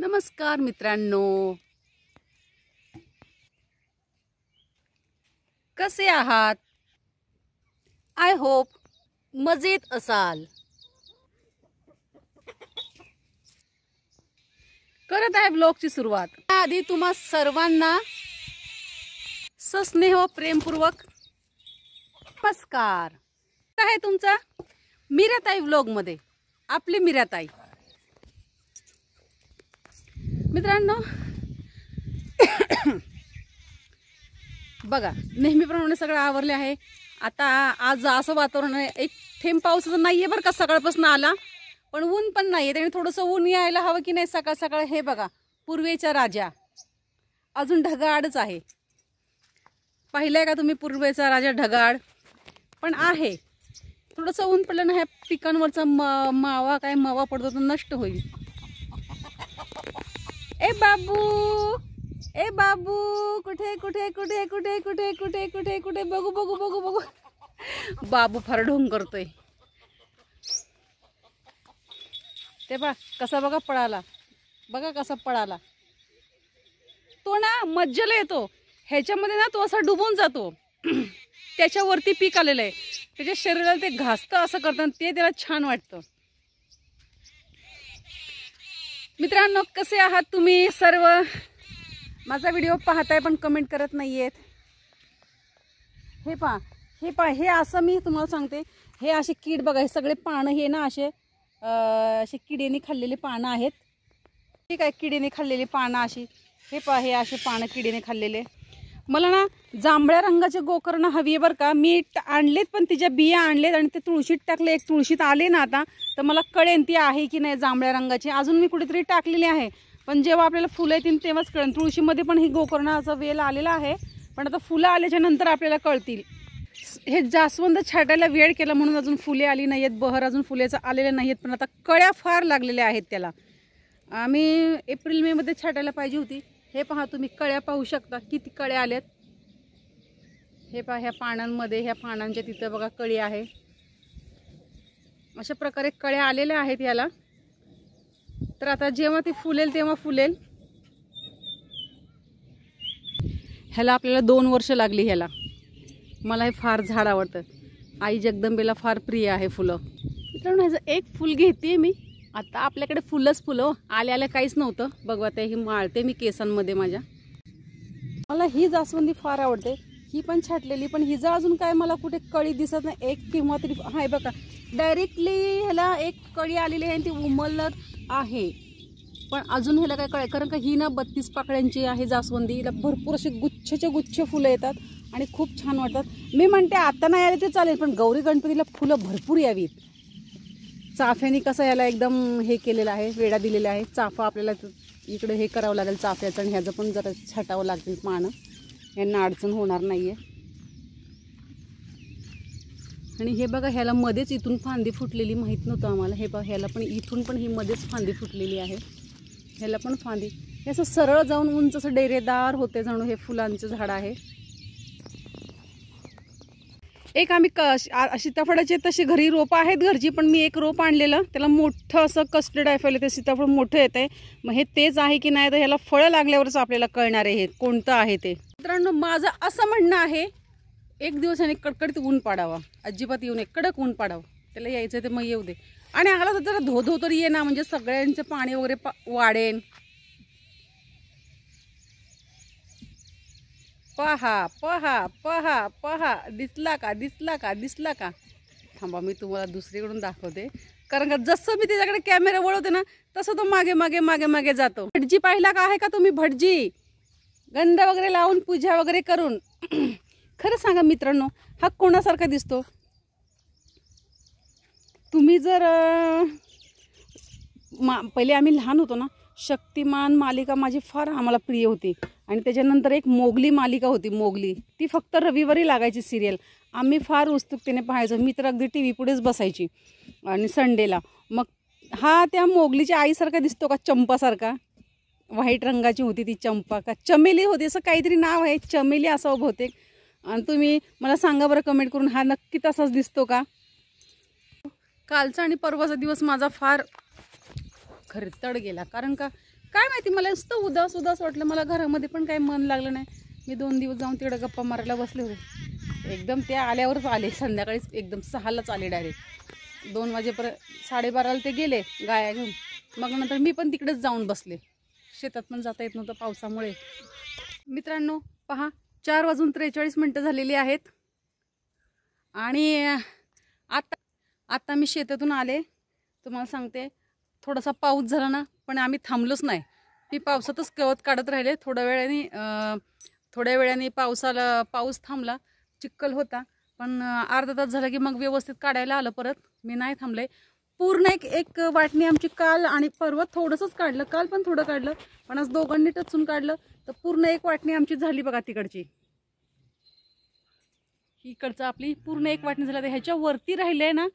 नमस्कार मित्रांनो, कसे आहात? आय होप मजेत असाल. करत आहे व्लॉगची सुरुवात. आधी तुम्हा सर्वांना सस्नेह व प्रेमपूर्वक नमस्कार. आहे तुमचा मीराताई व्लॉग मध्ये. आपली मीराताई. मित्रांनो बघा, नेहमीप्रमाणे सगळं आवरले आहे. आता आज असं वातावरण आहे, एक थेंब पावसाचं नाहीये बरं का. सकाळपासून आला पण ऊन पण नाहीये, त्याने थोडंसं ऊन यायला हवं की नाही. सकाळ सकाळ हे बघा, पूर्वेचा राजा अजून ढगाळच आहे. पाहिलंय का तुम्ही पूर्वेचा राजा ढगाळ पण आहे. थोडंसं ऊन पडलं ना, ह्या पिकांवरचा मावा काय मावा पडतो तो नष्ट होईल. ए बाबू, ए बाबू, कुठे कुठे कुठे कुठे कुठे कुठे कुठे कुठे बघू बघू बघू बघू. बाबू फार ढोंग करतोय. ते बघा कसा बघा पळाला. बघा कसा पळाला तो ना. मज्जाला येतो ह्याच्यामध्ये ना. तो असा डुबून जातो. त्याच्यावरती पीक आलेलं आहे, त्याच्या शरीराला ते घासतं असं करतं, ते त्याला छान वाटतं. मित्रांनो कसे आहात तुम्ही सर्व? माझा व्हिडिओ पाहताय पण कमेंट करत नाहीयेत. हे पहा, हे पहा, हे असं मी तुम्हाला सांगते. हे असे कीड बघा, हे सगळे पानं हे ना असे किडेने खाल्लेले पानं आहेत. ठीक आहे, किडेने खाल्लेली पानं अशी. हे पहा, हे असे पानं किडेने खाल्लेले. मला ना जांभळ्या रंगाचे गोकर्ण हवी आहे बरं का. मी आणलेत पण तिच्या बिया आणलेत आणि ते तुळशीत टाकले. एक तुळशीत आले ना आता, तर मला कळेन ती आहे की नाही जांभळ्या रंगाची. अजून मी कुठेतरी टाकलेली आहे, पण जेव्हा आपल्याला फुलं येतील तेव्हाच कळेल. तुळशीमध्ये पण ही गोकर्णाचा वेल आलेला आहे, पण आता फुलं आल्याच्या नंतर आपल्याला कळतील. हे जास्वंद छाटायला वेळ केला म्हणून अजून फुले आली नाहीयेत. बहर अजून फुलेचं आलेले नाहीयेत, पण आता कळ्या फार लागलेल्या आहेत त्याला. आम्ही एप्रिल मे मध्ये छाटायला पाहिजे होती. हे पहा तुम्ही, कळ्या पाहू शकता किती कळ्या आल्यात. हे पहा, ह्या पानांमध्ये, ह्या पानांच्या तिथं बघा कळी आहे. अशा प्रकारे कळ्या आलेल्या आहेत याला. तर आता जेव्हा ती फुलेल तेव्हा फुलेल. ह्याला आपल्याला 2 वर्ष लागली ह्याला. मला हे फार झाड आवडतं. आई जगदंबेला फार प्रिय आहे फुलं. मित्रांनो ह्याचं एक फुल घेते मी. आता आपल्याकडे फुलंच फुलं, आल्या काहीच नव्हतं. बघा ते ही माळते मी केसांमध्ये माझ्या. मला ही जास्वंदी फार आवडते. ही पण छाटलेली, पण हिचं अजून काय मला कुठे कळी दिसत नाही. एक किंवा तरी हाय बघा, डायरेक्टली ह्याला एक कळी आलेली आहे आणि ती उमलत आहे. पण अजून ह्याला काय कळेल, कारण का ही ना 32 पाकळ्यांची आहे जास्वंदी. हिला भरपूर असे गुच्छचे गुच्छ फुलं येतात आणि खूप छान वाटतात. मी म्हणते आता नाही आले ते चालेल, पण गौरी गणपतीला फुलं भरपूर यावीत. चाफ्याने कसं याला एकदम हे केलेलं आहे, वेडा दिलेला आहे. चाफा आपल्याला इकडे हे करावं लागेल चाफ्याचं, आणि ह्याचं पण जरा छाटावं लागतील पानं. यांना अडचण होणार नाहीये. आणि हे बघा, ह्याला मध्येच इथून फांदी फुटलेली, माहीत नव्हतं आम्हाला. हे बघा, ह्याला पण इथून पण ही मध्येच फांदी फुटलेली आहे. ह्याला पण फांदी. हे असं सरळ जाऊन उंच असं डेरेदार होते जणू हे फुलांचं झाड आहे. एक आम्ही सीताफळाचे तशी घरी रोपं आहेत घरची, पण मी एक रोप आणलेलं, त्याला मोठं असं कस्टर्ड ॲपल ते सीताफळ मोठं येत आहे. मग हे तेच आहे की नाही, तर ह्याला फळं लागल्यावरच आपल्याला कळणार आहे हे कोणतं आहे ते. मित्रांनो माझं असं म्हणणं आहे, एक दिवसाने कडकडीत ऊन पाडावा. अजिबात येऊ नये, कडक ऊन पाडावं. त्याला यायचं ते मग येऊ दे. आणि आला तर जरा धो तरी ये ना, म्हणजे सगळ्यांचं पाणी वगैरे वाढेन. पहा पहा पहा पहा, दिसला का दिसला का दिसला का. थांबा मी तुम्हाला दुसरीकडून दाखवते, कारण का जसं मी त्याच्याकडे कॅमेरा वळवते ना, तसं तो मागे मागे मागे मागे जातो. भटजी पाहिला का आहे का तुम्ही? भटजी गंध वगैरे लावून पूजा वगैरे करून. खरं सांगा मित्रांनो, हा कोणासारखा दिसतो? तुम्ही जर पहिले आम्ही लहान होतो ना, शक्तिमान मालिका माझी फार आम्हाला प्रिय होती. आणि त्याच्यानंतर एक मोगली मालिका होती, मोगली. ती फक्त रविवारी लागायची सिरियल. आम्ही फार उत्सुकतेने पाहायचो. मी तर अगदी TV पुढेच बसायची. आणि संडेला मग हा त्या मोगलीच्या आईसारखा दिसतो का? चंपासारखा. व्हाईट रंगाची होती ती. चंपा का चमेली होती, असं काहीतरी नाव आहे. चमेली असावं बहुतेक. आणि तुम्ही मला सांगा बरं कमेंट करून, हा नक्की तसाच दिसतो का? कालचा आणि परवाचा दिवस माझा फार खरतड गेला, कारण का काय माहिती मला नुसतं उदास उदास वाटलं. मला घरामध्ये पण काही मन लागलं नाही. मी 2 दिवस जाऊन तिकडे गप्पा मारायला बसले होते. एकदम ते आल्यावरच आले, संध्याकाळीच एकदम 6लाच आले डायरेक्ट. 2 वाजेपर्यंत 12:30ला ते गेले गाया घेऊन. मग नंतर मी पण तिकडेच जाऊन बसले. शेतात पण जाता येत नव्हतं पावसामुळे. मित्रांनो पहा, 4:43 झालेली आहेत आणि आता मी शेतातून आले. तुम्हाला सांगते थोडासा पाऊस झाला ना, पण आम्ही थांबलोच नाही. मी पावसातच गवत काढत राहिले. थोड्या वेळाने पाऊस थांबला, चिखल होता, पण अर्धा तास झाला की मग व्यवस्थित काढायला आलं परत. मी नाही थांबले. पूर्ण एक वाटणी आमची काल आणि परवा थोडंसंच काढलं. काल पण थोडं काढलं, पण आज दोघांनी टचून काढलं तर पूर्ण एक वाटणी आमची झाली बघा. तिकडची इकडचं आपली पूर्ण एक वाटणी झाली. ह्याच्या वरती राहिले ना,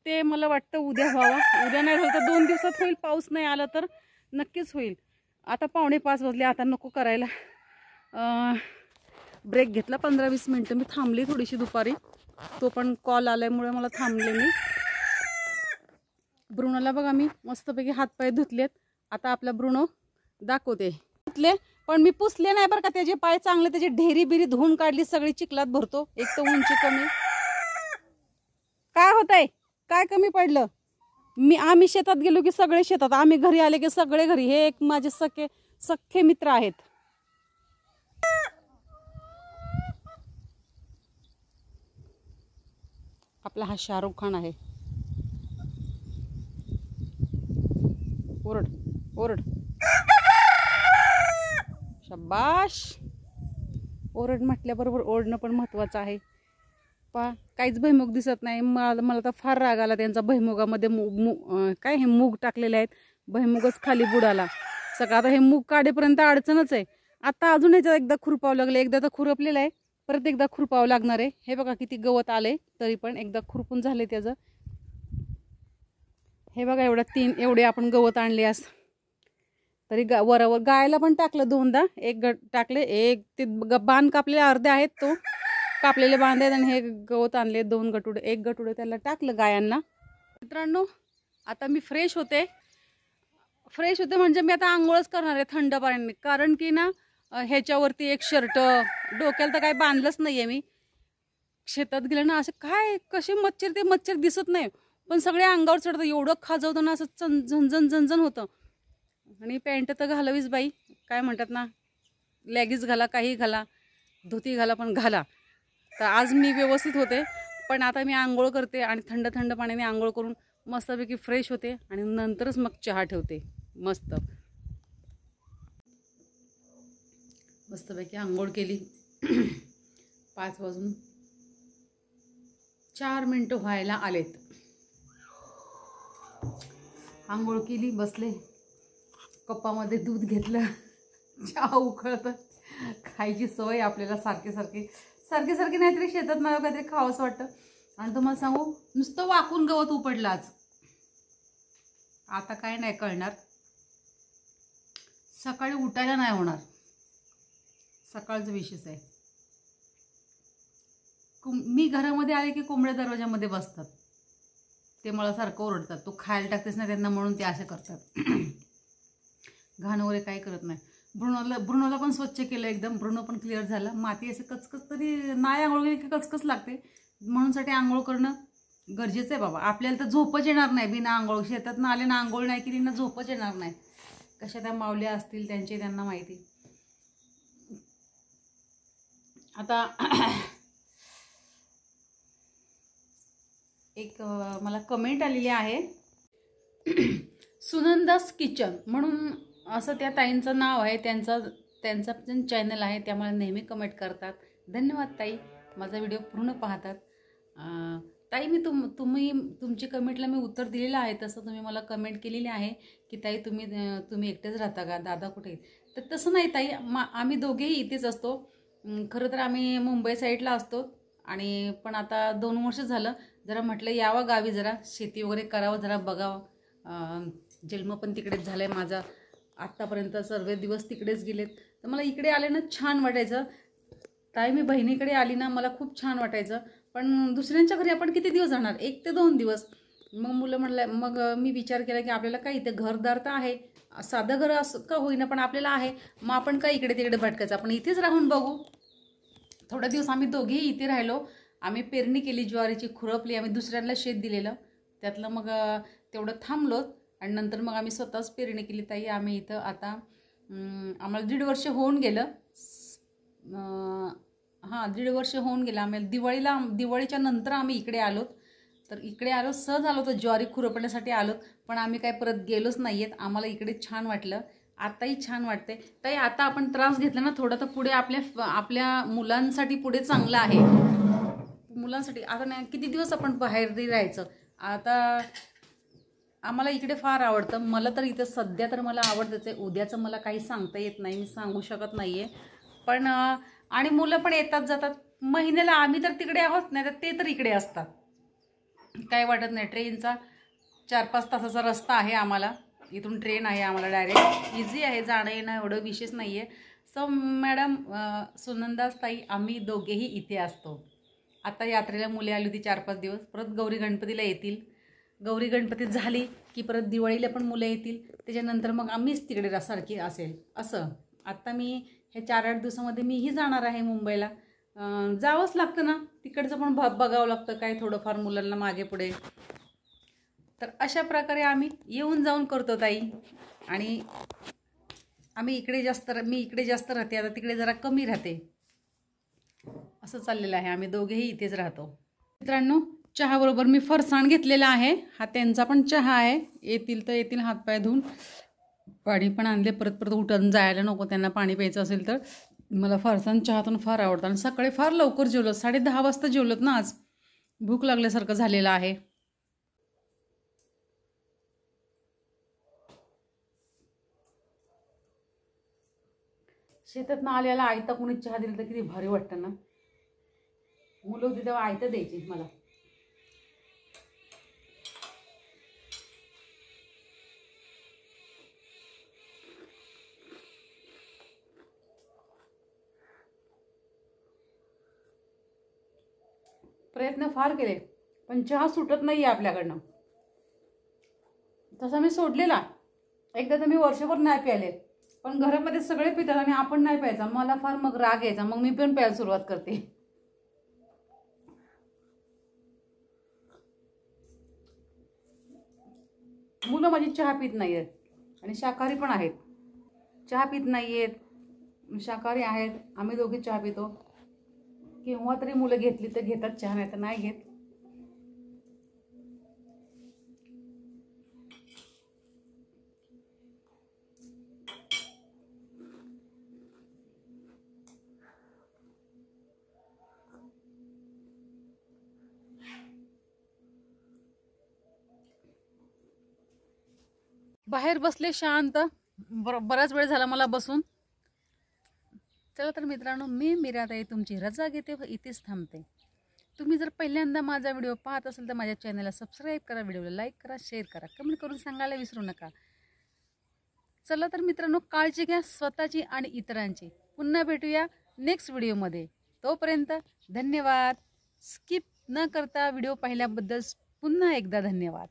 ते मला वाटतं उद्या व्हावा. उद्या नाही झालं तर 2 दिवसात होईल. पाऊस नाही आला तर नक्कीच होईल. आता 4:45 वाजले. आता नको करायला. ब्रेक घेतला 15-20 मिनटं. मी थांबली थोडीशी दुपारी. तो पण कॉल आल्यामुळे मला थांबले मी. ब्रुनोला बघा मी मस्तपैकी हातपाय धुतलेत. आता आपला ब्रुनो दाखवते. धुतले पण मी पुसले नाही बरं का. त्याचे पाय चांगले, त्याची ढेरी बिरी धुवून काढली. सगळी चिखलात भरतो. एक तर उंची कमी. काय होतंय, काय कमी पडलं? आम्ही शेतात गेलो की सगळे शेतात, आम्ही घरी आले की सगळे घरी. हे एक माझे सख्खे मित्र आहेत. आपला हा शाहरुख खान आहे. ओरड ओरड, शाबाश. ओरड म्हटल्याबरोबर ओरडणं पण महत्वाचं आहे. काहीच भैमुग दिसत नाही. मला तर फार राग आला त्यांचा. भैमुगामध्ये काय हे मूग टाकलेले आहेत. भैमुगच खाली बुडाला सगळं. आता हे मूग काढेपर्यंत अडचणच आहे. आता अजून ह्याच्यात एकदा खुरपावं लागलं. एकदा तर खुरपलेलं आहे, परत एकदा खुरपावं लागणार आहे. हे बघा किती गवत आले, तरी पण एकदा खुरपून झाले त्याचं. हे बघा एवढे आपण गवत आणले आज. तरी वरावर गायला पण टाकलं 2दा. एक टाकले, एक ते बांध कापलेले अर्धे आहेत, तो कापलेले बांध आहेत. आणि हे गवत आणले 2 गटुडे. एक गटुडे त्याला टाकलं गायांना. मित्रांनो आता मी फ्रेश होते म्हणजे मी आता आंघोळच करणार आहे थंड पाण्याने. कारण की ना ह्याच्यावरती एक शर्ट, डोक्याला तर काही बांधलंच नाहीये मी. शेतात गेलं ना असं काय कसे मच्छर दिसत नाही, पण सगळे अंगावर चढतं. एवढं खाजवतं ना, असं झंझन होतं. आणि पॅन्ट तर घालावीच बाई. काय म्हणतात ना, लेगिन्स घाला, काही घाला, धोती घाला, पण घाला. तर आज मी व्यवस्थित होते. पण आता मी आंघोळ करते आणि थंड पाण्याने आंघोळ करून मस्तपैकी फ्रेश होते आणि नंतरच मग चहा ठेवते. मस्तपैकी आंघोळ केली. 5:04 व्हायला आलेत. आंघोळ केली, बसले. कप्पामध्ये दूध घेतलं. चहा उकळत. खायची सवय आपल्याला सारखी नाहीतरी शेतात मला काहीतरी खावंसं वाटतं. आणि तुम्हाला सांगू, नुसतं वाकून गवत उपडलं आज. आता काय नाही कळणार. सकाळी उठायला नाही होणार. सकाळचं विशेष आहे. मी घरामध्ये आले की कोंबड्या दरवाजामध्ये बसतात. ते मला सारखं ओरडतात, तू खायला टाकतेस ना त्यांना, म्हणून ते असे करतात. घाण वगैरे काही करत नाही. ब्रुनोला पण स्वच्छ केलं एकदम. ब्रुनो पण क्लिअर झाला. माती असे कचकच, तरी नाही आंघोळ केली की कचकच लागते. म्हणूनसाठी आंघोळ करणं गरजेचं आहे बाबा. आपल्याला तर झोपच येणार नाही बिना आंघोळ. शेतात ना आले ना आंघोळ नाही केली ना झोपच येणार नाही. कशा त्या मावल्या असतील त्यांना माहिती. आता एक मला कमेंट आलेली आहे, सुनंदास किचन म्हणून असं त्या ताईंचं नाव आहे. त्यांचा पण चॅनल आहे. त्यामुळे नेहमी कमेंट करतात. धन्यवाद ताई, माझा व्हिडिओ पूर्ण पाहतात. ताई मी तुमची कमेंटला मी उत्तर दिलेलं आहे. तसं तुम्ही मला कमेंट केलेली आहे की ताई तुम्ही एकटेच राहता का, दादा कुठे? तर तसं नाही ताई, आम्ही दोघेही इथेच असतो. खरं तर आम्ही मुंबई साईडला असतो. आणि पण आता 2 वर्ष झालं जरा म्हटलं यावं गावी, जरा शेती वगैरे करावं, जरा बघावं. जन्म पण तिकडेच झालाय माझा. आत्तापर्यंत सर्व दिवस तिकडेच गेलेत. तर मला इकडे आले ना छान वाटायचं. ताई मी बहिणीकडे आली ना मला खूप छान वाटायचं. पण दुसऱ्यांच्या घरी आपण किती दिवस जाणार, 1 ते 2 दिवस. मग मुलं म्हणलं, मग मी विचार केला की आपल्याला काय इथे घरदार तर आहे, साधं घर असं का होईना पण आपल्याला आहे, मग आपण काय इकडे तिकडे भटकायचं, आपण इथेच राहून बघू. थोडा दिवस आम्ही दोघेही इथे राहिलो. आम्ही पेरणी केली, ज्वारीची खुरपली, आम्ही दुसऱ्यांना शेत दिलेलं, त्यातलं मग तेवढं थांबलो आणि नंतर मग आम्ही स्वतःच पेरणी केली. ताई आम्ही इथं आता आम्हाला 1.5 वर्ष होऊन गेलं. हां 1.5 वर्ष होऊन गेलं. आम्ही दिवाळीच्या नंतर आम्ही इकडे आलोत. तर इकडे आलो, सहज आलो तर ज्वारी खुरपण्यासाठी आलोत, पण आम्ही काय परत गेलोच नाही आहेत. आम्हाला इकडे छान वाटलं, आताही छान वाटते. ताई आता आपण त्रास घेतला ना थोडं, तर पुढे आपल्या मुलांसाठी पुढे चांगलं आहे. मुलांसाठी आता नाही किती दिवस आपण बाहेर राहायचं. आता आम्हाला इकडे फार आवडतं. मला तर इथं सध्या तर मला आवडतंच आहे. उद्याचं मला काही सांगता येत नाही, मी सांगू शकत नाही आहे. पण आणि मुलं पण येतात जातात. महिन्याला आम्ही तर तिकडे आहोत, नाही तर ते तर इकडे असतात. काय वाटत नाही. ट्रेनचा 4-5 तासाचा रस्ता आहे आम्हाला. इथून ट्रेन आहे आम्हाला डायरेक्ट, इझी आहे जाणं येणं, एवढं विशेष नाही आहे. सो मॅडम सुनंदास ताई आम्ही दोघेही इथे असतो. आता यात्रेला मुले आली होती 4-5 दिवस, परत गौरी गणपतीला येतील. गौरी गणपतीत झाली की परत दिवाळीला पण मुलं येतील, त्याच्यानंतर मग आम्हीच तिकडे सारखी असेल असं. आत्ता मी हे 4-8 दिवसामध्ये मीही जाणार आहे मुंबईला. जावंच लागतं ना, तिकडचं पण बघावं लागतं काय थोडंफार मुलांना मागे पुढे. तर अशा प्रकारे आम्ही येऊन जाऊन करतो ताई. आणि मी इकडे जास्त राहते, आता तिकडे जरा कमी राहते, असं चाललेलं आहे. आम्ही दोघेही इथेच राहतो. मित्रांनो चहाबरोबर मी फरसाण घेतलेला आहे. हा त्यांचा पण चहा आहे. येतील तर येतील हातपाय धुवून. पाणी पण आणले, परत उठून जायला नको त्यांना पाणी प्यायचं असेल तर. मला फरसाण चहातून फार आवडतं. आणि सकाळी फार लवकर जेवलो, 10:30 वाजता जेवलोत ना आज. भूक लागल्यासारखं झालेलं आहे. शेतातनं आल्याला आयता कोणी चहा दिला तर किती भारी वाटतं ना. मुलं होती तेव्हा आयता द्यायची मला. प्रयत्न फार केले पण चहा सुटत नाही आहे आपल्याकडनं. तसा मी सोडलेला एकदा, तर मी वर्षभर नाही प्यायले, पण घरामध्ये सगळे पितात आणि आपण नाही प्यायचा. मला फार मग राग यायचा, मग मी पण प्यायला सुरुवात करते. मुलं माझी चहा पित नाही आहेत आणि शाकाहारी पण आहेत. चहा पित नाही आहेत, शाकाहारी आहेत. आम्ही दोघे चहा पितो. केव्हा तरी मुलं घेतली तर घेतात चहा, नाही तर नाही घेत. बाहेर बसले शांत, बराच वेळ झाला मला बसून. चला तर मित्रांनो, मी मीराताई तुमची रजा घेते व इथेच थांबते. तुम्ही जर पहिल्यांदा माझा व्हिडिओ पाहत असेल तर माझ्या चॅनलला सबस्क्राईब करा, व्हिडिओला लाईक करा, शेअर करा, कमेंट करून सांगायला विसरू नका. चला तर मित्रांनो, काळजी घ्या स्वतःची आणि इतरांची. पुन्हा भेटूया नेक्स्ट व्हिडिओमध्ये. तोपर्यंत धन्यवाद. स्किप न करता व्हिडिओ पाहिल्याबद्दल पुन्हा एकदा धन्यवाद.